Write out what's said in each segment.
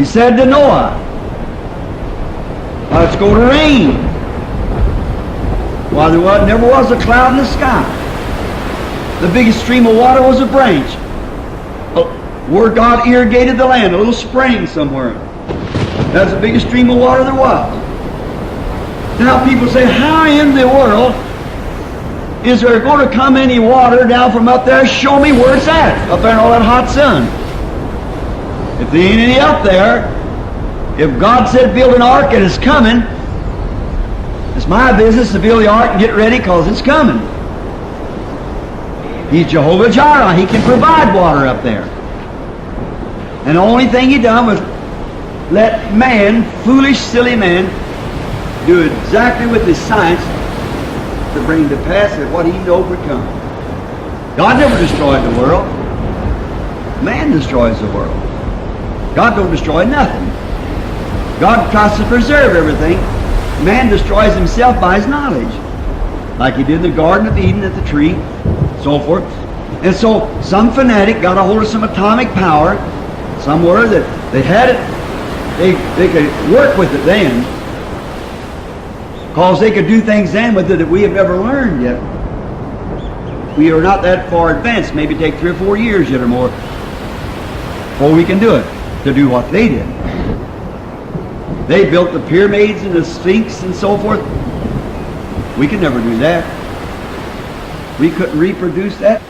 He said to Noah, it's going to rain. Well, never was a cloud in the sky. The biggest stream of water was a branch. Where God irrigated the land, a little spring somewhere. That's the biggest stream of water there was. Now people say, how in the world is there going to come any water down from up there? Show me where it's at, up there in all that hot sun. If there ain't any up there, if God said build an ark and it's coming, it's my business to build the ark and get ready because it's coming. He's Jehovah Jireh. He can provide water up there. And the only thing he done was let man, foolish, silly man, do exactly with his science to bring to pass that what he knew would come. God never destroyed the world. Man destroys the world. God don't destroy nothing. God tries to preserve everything. Man destroys himself by his knowledge. Like he did in the Garden of Eden at the tree, so forth. And so some fanatic got a hold of some atomic power somewhere that they had it, they could work with it then. Because they could do things then with it that we have never learned yet. We are not that far advanced. Maybe take 3 or 4 years yet or more before we can do it, to do what they did. They built the pyramids and the Sphinx and so forth. We could never do that. We couldn't reproduce that.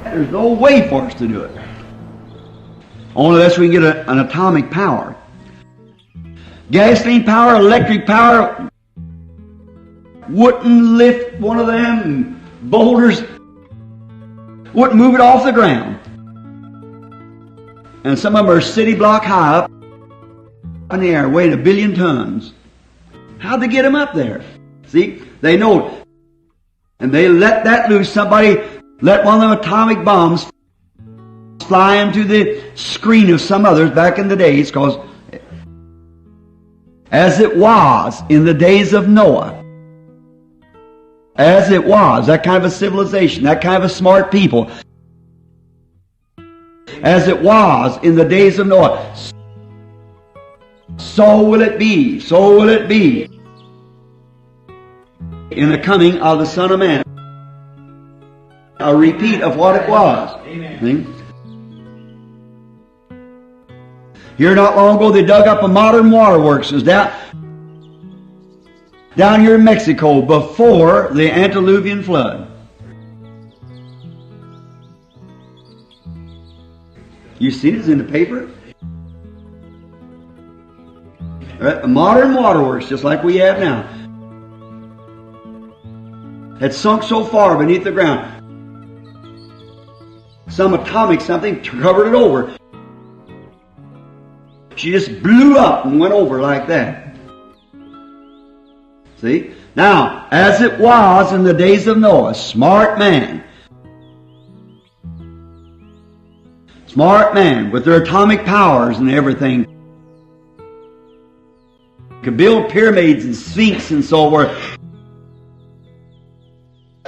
There's no way for us to do it. Only unless we can get an atomic power. Gasoline power, electric power wouldn't lift one of them boulders, wouldn't move it off the ground. And some of them are city block high up in the air, weighing 1 billion tons. How'd they get them up there? See, they know. And they let that loose. Somebody let one of them atomic bombs fly into the screen of some others back in the days, because as it was in the days of Noah, as it was, that kind of a civilization, that kind of a smart people, as it was in the days of Noah, so will it be, so will it be in the coming of the Son of Man. A repeat of what it was. Amen. Here not long ago they dug up a modern waterworks. It was down here in Mexico before the antediluvian flood. You seen it? It's in the paper. Right? A modern waterworks, just like we have now, had sunk so far beneath the ground. Some atomic something covered it over. She just blew up and went over like that. See? Now, as it was in the days of Noah, smart man with their atomic powers and everything, could build pyramids and sphinx and so forth.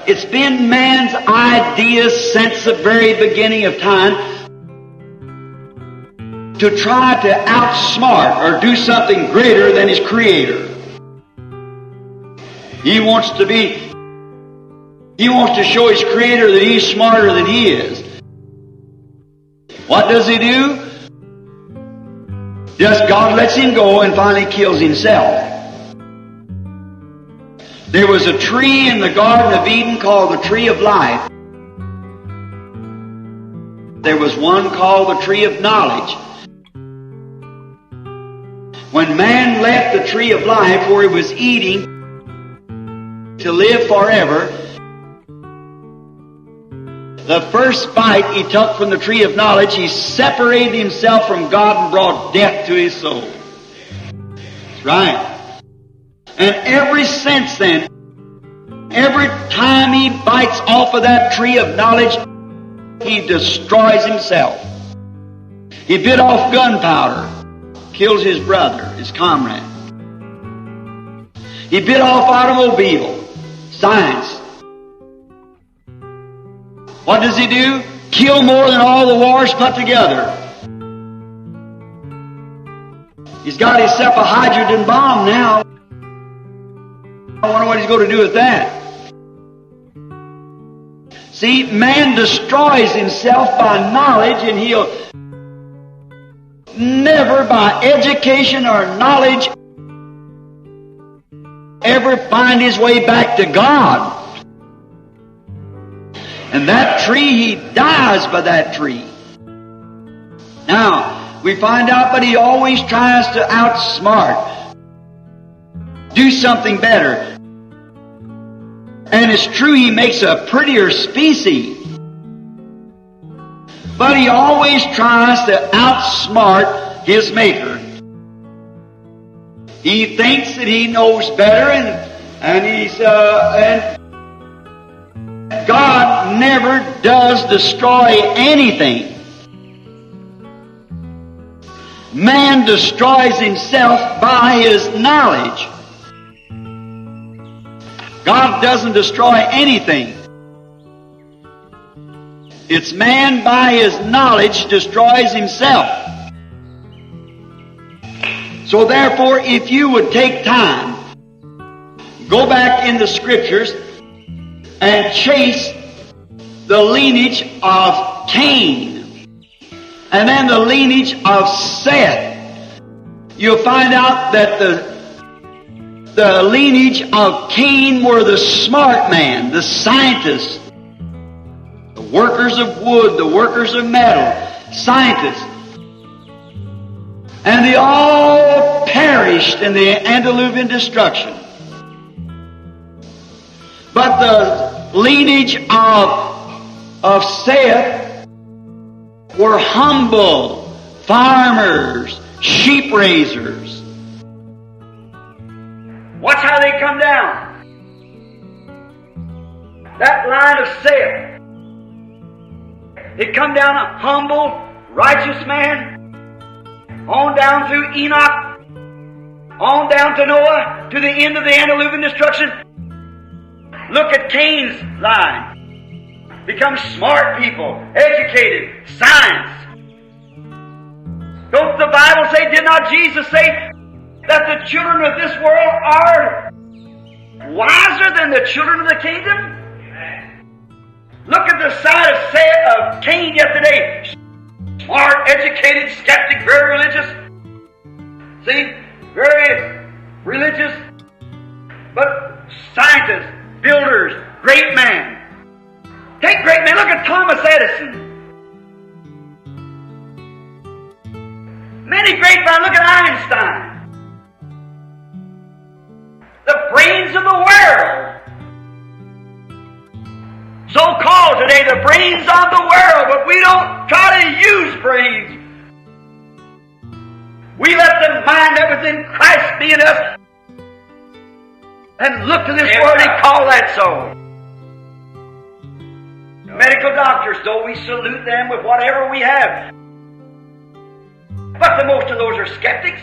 It's been man's idea since the very beginning of time to try to outsmart or do something greater than his Creator. He wants to show his Creator that he's smarter than he is. What does he do? Just God lets him go and finally kills himself. There was a tree in the Garden of Eden called the tree of life. There was one called the tree of knowledge. When man left the tree of life where he was eating to live forever, the first bite he took from the tree of knowledge, he separated himself from God and brought death to his soul. That's right. And ever since then, every time he bites off of that tree of knowledge, he destroys himself. He bit off gunpowder, kills his brother, his comrade. He bit off automobile, science. What does he do? Kill more than all the wars put together. He's got himself a hydrogen bomb now. I wonder what he's going to do with that. See, man destroys himself by knowledge, and he'll never by education or knowledge ever find his way back to God. And that tree, he dies by that tree. Now, we find out, but he always tries to outsmart, do something better. And it's true, he makes a prettier species. But he always tries to outsmart his maker. He thinks that he knows better, and God never does destroy anything. Man destroys himself by his knowledge. God doesn't destroy anything. It's man by his knowledge destroys himself. So therefore, if you would take time, go back in the Scriptures and chase the lineage of Cain and then the lineage of Seth, you'll find out that the lineage of Cain were the smart man, the scientists, the workers of wood, the workers of metal, scientists. And they all perished in the antediluvian destruction. But the lineage of Seth were humble farmers, sheep raisers. Watch how they come down. That line of Seth, it come down a humble, righteous man, on down through Enoch, on down to Noah, to the end of the antediluvian destruction. Look at Cain's line. Become smart people, educated, science. Don't the Bible say, did not Jesus say that the children of this world are wiser than the children of the kingdom? Look at the side of Cain yet today. Smart, educated, skeptic, very religious. See? Very religious. But scientists, builders, great man. Take great men. Look at Thomas Edison. Many great men. Look at Einstein. The brains of the world. So-called today, the brains of the world, but we don't try to use brains. We let the mind that was in Christ be in us and look to this world and call that so. Medical doctors, though, we salute them with whatever we have. But the most of those are skeptics,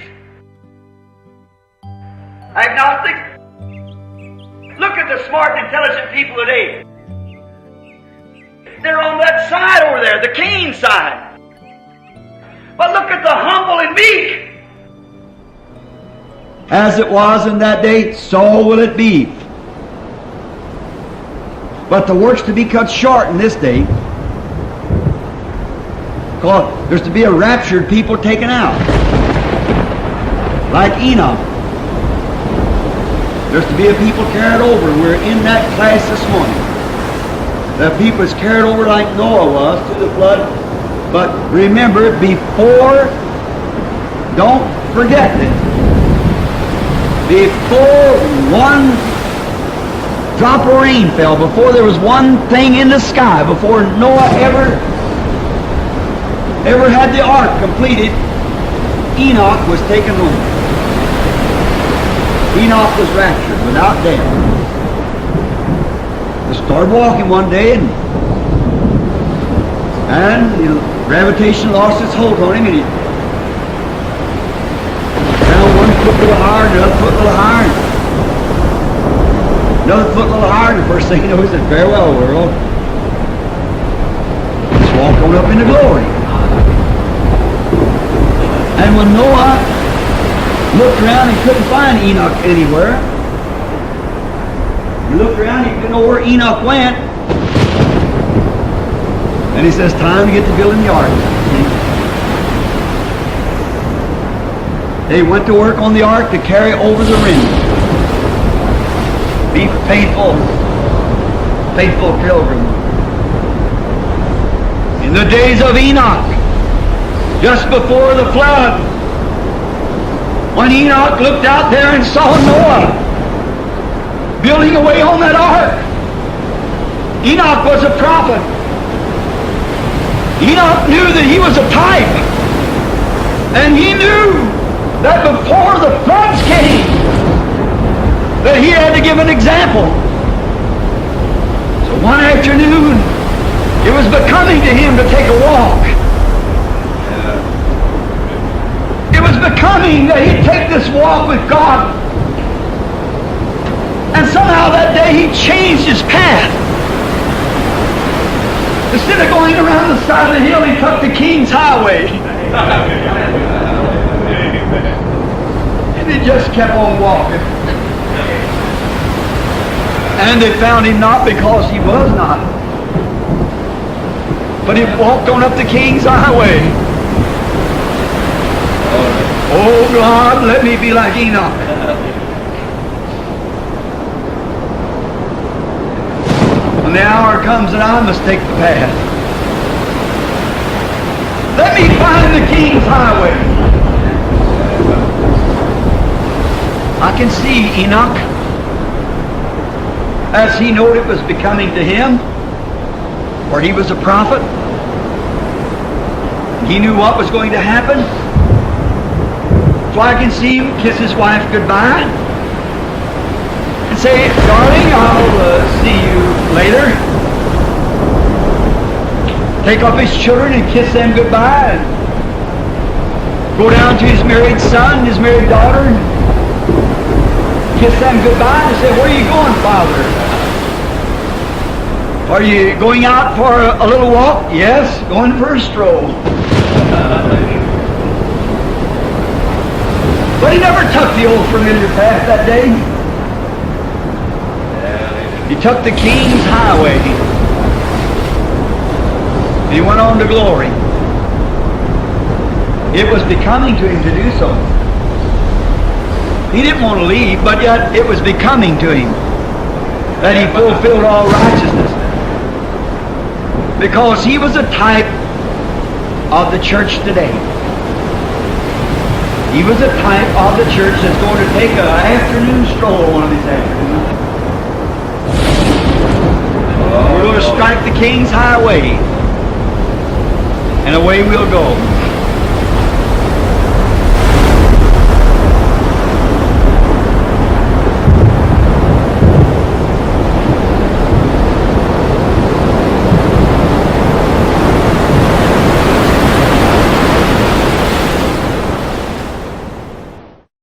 agnostics. Look at the smart and intelligent people today. They're on that side over there, the Cain side. But look at the humble and meek. As it was in that day, so will it be. But the work's to be cut short in this day. Because there's to be a raptured people taken out. Like Enoch. There's to be a people carried over. We're in that class this morning. The people is carried over like Noah was through the flood. But remember, before, don't forget this, before one drop of rain fell, before there was one thing in the sky, before Noah ever had the ark completed, Enoch was taken home. Enoch was raptured without death. He started walking one day, and gravitation lost its hold on him, and he found one foot a little higher, another foot a little higher, another foot a little higher, and the first thing you know, he said, "Farewell, world." Just walked on up into glory. And when Noah Looked around and couldn't find Enoch anywhere. He looked around, he didn't know where Enoch went. And he says, time to get to building the ark. They went to work on the ark to carry over the rim. Be faithful, faithful pilgrim. In the days of Enoch, just before the flood, when Enoch looked out there and saw Noah building away on that ark, Enoch was a prophet. Enoch knew that he was a type. And he knew that before the floods came, that he had to give an example. So one afternoon, it was becoming to him to take a walk. It was becoming that he'd take this walk with God. And somehow that day he changed his path. Instead of going around the side of the hill, he took the King's Highway. And he just kept on walking. And they found him not because he was not, but he walked on up the King's Highway. Oh God, let me be like Enoch. When the hour comes that I must take the path, let me find the King's Highway. I can see Enoch, as he knew it was becoming to him, for he was a prophet. He knew what was going to happen. So I can see him kiss his wife goodbye and say, darling, I'll see you later. Take up his children and kiss them goodbye. And go down to his married son, his married daughter, and kiss them goodbye and say, where are you going, Father? Are you going out for a little walk? Yes, going for a stroll. But he never took the old familiar path that day. He took the King's Highway. And he went on to glory. It was becoming to him to do so. He didn't want to leave, but yet it was becoming to him that he fulfilled all righteousness. Because he was a type of the church today. He was a type of the church that's going to take an afternoon stroll one of these afternoons. We're going to strike the King's Highway, and away we'll go.